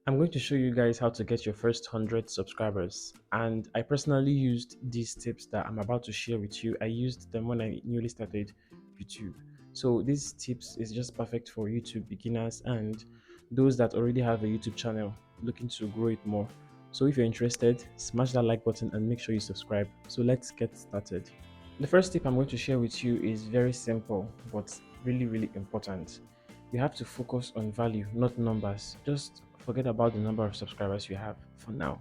I'm going to show you guys how to get your first 100 subscribers, and I personally used these tips that I'm about to share with you. I used them when I newly started YouTube. So these tips is just perfect for YouTube beginners and those that already have a YouTube channel looking to grow it more. So if you're interested, smash that like button and make sure you subscribe. So let's get started. The first tip I'm going to share with you is very simple but really important. You have to focus on value, not numbers. Just forget about the number of subscribers you have for now.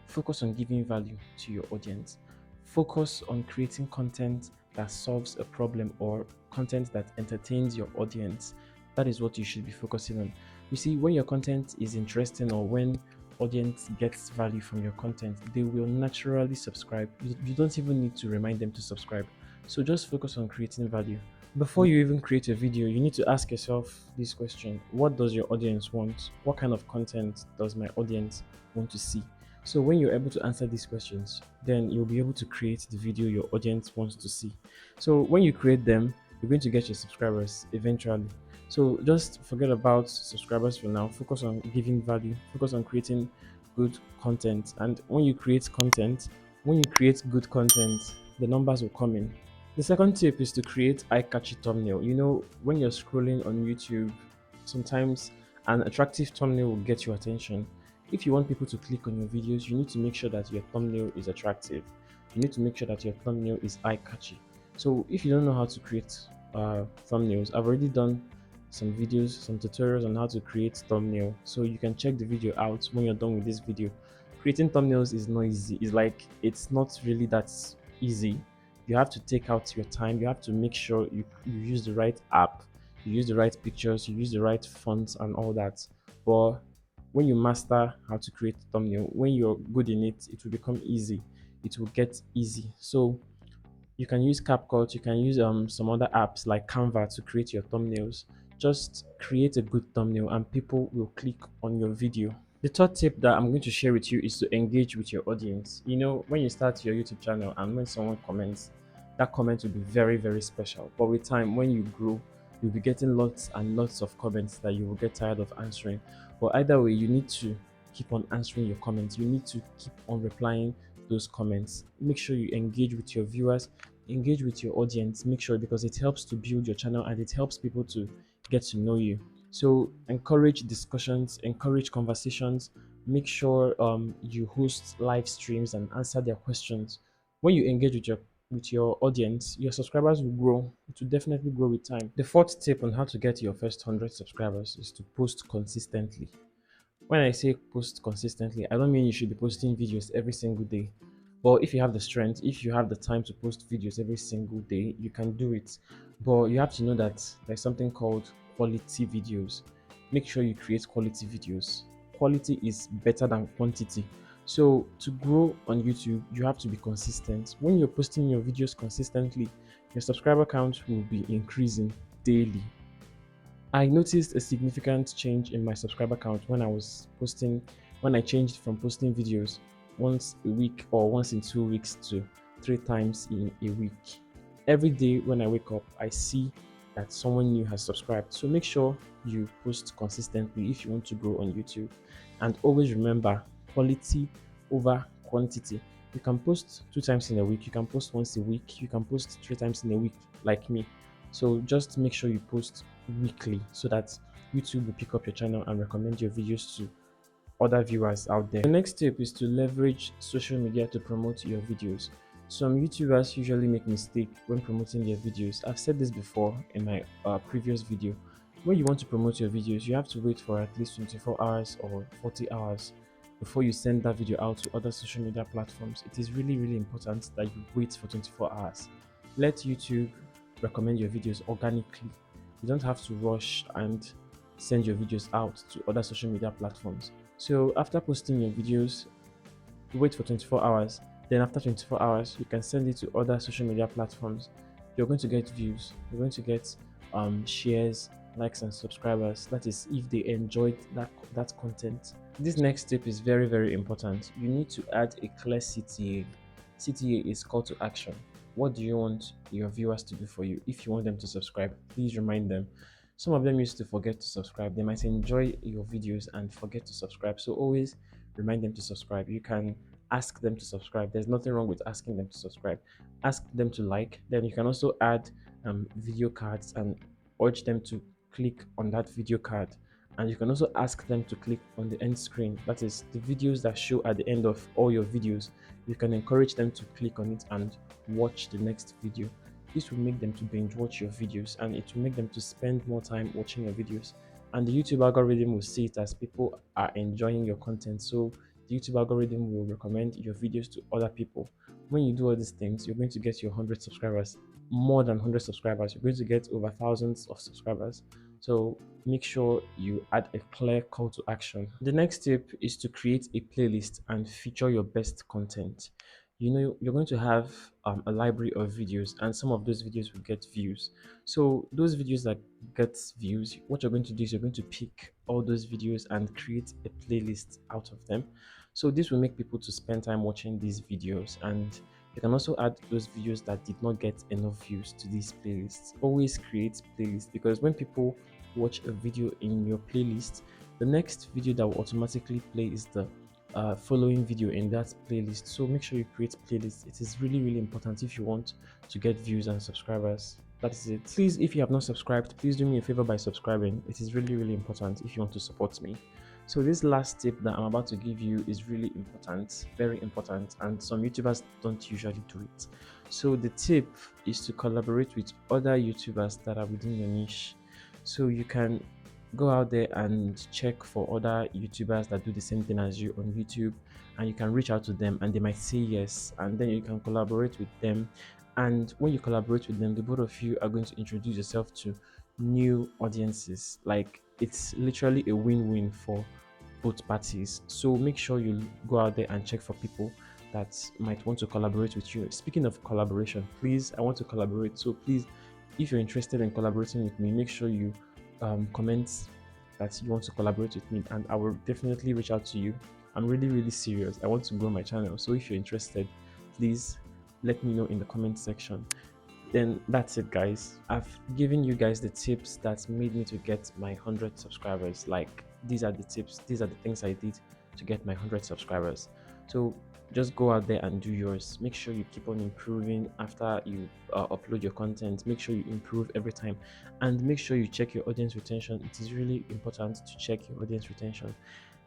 Focus on giving value to your audience. Focus on creating content that solves a problem or content that entertains your audience. That is what you should be focusing on. You see, when your content is interesting or when audience gets value from your content, they will naturally subscribe. You don't even need to remind them to subscribe. So just focus on creating value. Before you even create a video, you need to ask yourself this question: what does your audience want? What kind of content does my audience want to see? So when you're able to answer these questions, then you'll be able to create the video your audience wants to see. So when you create them, you're going to get your subscribers eventually. So just forget about subscribers for now. Focus on giving value, focus on creating good content. And when you create good content, the numbers will come in. The second tip is to create eye-catchy thumbnail. You know, when you're scrolling on YouTube, sometimes an attractive thumbnail will get your attention. If you want people to click on your videos, you need to make sure that your thumbnail is attractive. You need to make sure that your thumbnail is eye-catchy. So if you don't know how to create thumbnails, I've already done some videos, some tutorials on how to create thumbnail. So you can check the video out when you're done with this video. Creating thumbnails is not easy. It's not really that easy. You have to take out your time. You have to make sure you use the right app, you use the right pictures, you use the right fonts and all that. But when you master how to create thumbnail, when you're good in it, it will become easy. It will get easy. So you can use CapCut, you can use some other apps like Canva to create your thumbnails. Just create a good thumbnail and people will click on your video. The third tip that I'm going to share with you is to engage with your audience. You know, when you start your YouTube channel and when someone comments, that comment will be very special. But with time, when you grow, you'll be getting lots and lots of comments that you will get tired of answering. But either way, you need to keep on answering your comments. You need to keep on replying those comments. Make sure you engage with your viewers, engage with your audience. Make sure, because it helps to build your channel and it helps people to get to know you. So encourage discussions, encourage conversations. Make sure you host live streams and answer their questions. When you engage with your audience, your subscribers will grow. It will definitely grow with time. The fourth tip on how to get your first 100 subscribers is to post consistently. When I say post consistently, I don't mean you should be posting videos every single day. But if you have the strength, if you have the time to post videos every single day, you can do it. But you have to know that there's something called quality videos. Make sure you create quality videos. Quality is better than quantity. So to grow on YouTube, you have to be consistent. When you're posting your videos consistently, your subscriber count will be increasing daily. I noticed a significant change in my subscriber count when I changed from posting videos once a week or once in 2 weeks to 3 times in a week. Every day when I wake up, I see that someone new has subscribed. So make sure you post consistently if you want to grow on YouTube. And always remember, quality over quantity. You can post 2 times in a week, you can post once a week, you can post 3 times in a week, like me. So just make sure you post weekly so that YouTube will pick up your channel and recommend your videos to other viewers out there. The next tip is to leverage social media to promote your videos. Some YouTubers usually make mistakes when promoting their videos. I've said this before in my previous video. When you want to promote your videos, you have to wait for at least 24 hours or 40 hours before you send that video out to other social media platforms. It is really important that you wait for 24 hours. Let YouTube recommend your videos organically. You don't have to rush and send your videos out to other social media platforms. So after posting your videos, you wait for 24 hours. Then after 24 hours, you can send it to other social media platforms. You're going to get views. You're going to get shares, likes, and subscribers. That is, if they enjoyed that content. This next tip is very important. You need to add a clear CTA. CTA is call to action. What do you want your viewers to do for you? If you want them to subscribe, please remind them. Some of them used to forget to subscribe. They might enjoy your videos and forget to subscribe. So always remind them to subscribe. You can ask them to subscribe. There's nothing wrong with asking them to subscribe. Ask them to like. Then you can also add video cards and urge them to click on that video card. And you can also ask them to click on the end screen. That is the videos that show at the end of all your videos. You can encourage them to click on it and watch the next video. This will make them to binge watch your videos, and it will make them to spend more time watching your videos. And the YouTube algorithm will see it as people are enjoying your content. So the YouTube algorithm will recommend your videos to other people. When you do all these things, you're going to get your 100 subscribers, more than 100 subscribers. You're going to get over thousands of subscribers. So make sure you add a clear call to action. The next tip is to create a playlist and feature your best content. You're going to have a library of videos, and some of those videos will get views. So those videos that get views, what you're going to do is you're going to pick all those videos and create a playlist out of them. So this will make people to spend time watching these videos, and you can also add those videos that did not get enough views to these playlists. Always create playlists, because when people watch a video in your playlist, the next video that will automatically play is the following video in that playlist. So make sure you create playlists. It is really, really important if you want to get views and subscribers. That is it. Please, if you have not subscribed, please do me a favor by subscribing. It is really, really important if you want to support me. So this last tip that I'm about to give you is really important, very important, and some YouTubers don't usually do it. So the tip is to collaborate with other YouTubers that are within your niche. So you can go out there and check for other YouTubers that do the same thing as you on YouTube, and you can reach out to them and they might say yes, and then you can collaborate with them. And when you collaborate with them, the both of you are going to introduce yourself to new audiences. Like, it's literally a win-win for both parties. So make sure you go out there and check for people that might want to collaborate with you. Speaking of collaboration, please, I want to collaborate. So please, if you're interested in collaborating with me, make sure you comment that you want to collaborate with me, and I will definitely reach out to you. I'm really, really serious. I want to grow my channel. So if you're interested, please let me know in the comment section. Then that's it, guys. I've given you guys the tips that made me to get my 100 subscribers. Like, these are the tips, these are the things I did to get my 100 subscribers. So just go out there and do yours. Make sure you keep on improving after you upload your content. Make sure you improve every time, and make sure you check your audience retention. It is really important to check your audience retention.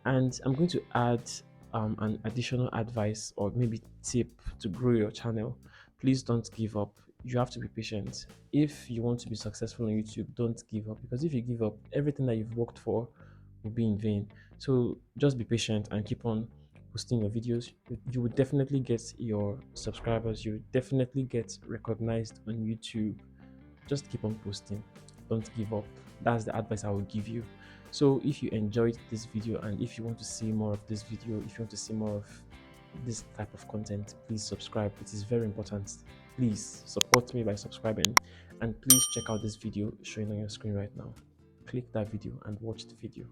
And I'm going to add an additional advice or maybe tip to grow your channel. Please don't give up. You have to be patient. If you want to be successful on YouTube, don't give up, because if you give up, everything that you've worked for will be in vain. So just be patient and keep on posting your videos. You will definitely get your subscribers. You will definitely get recognized on YouTube. Just keep on posting. Don't give up. That's the advice I will give you. So if you enjoyed this video, and if you want to see more of this video, if you want to see more of this type of content, please subscribe. It is very important. Please support me by subscribing, and please check out this video showing on your screen right now. Click that video and watch the video.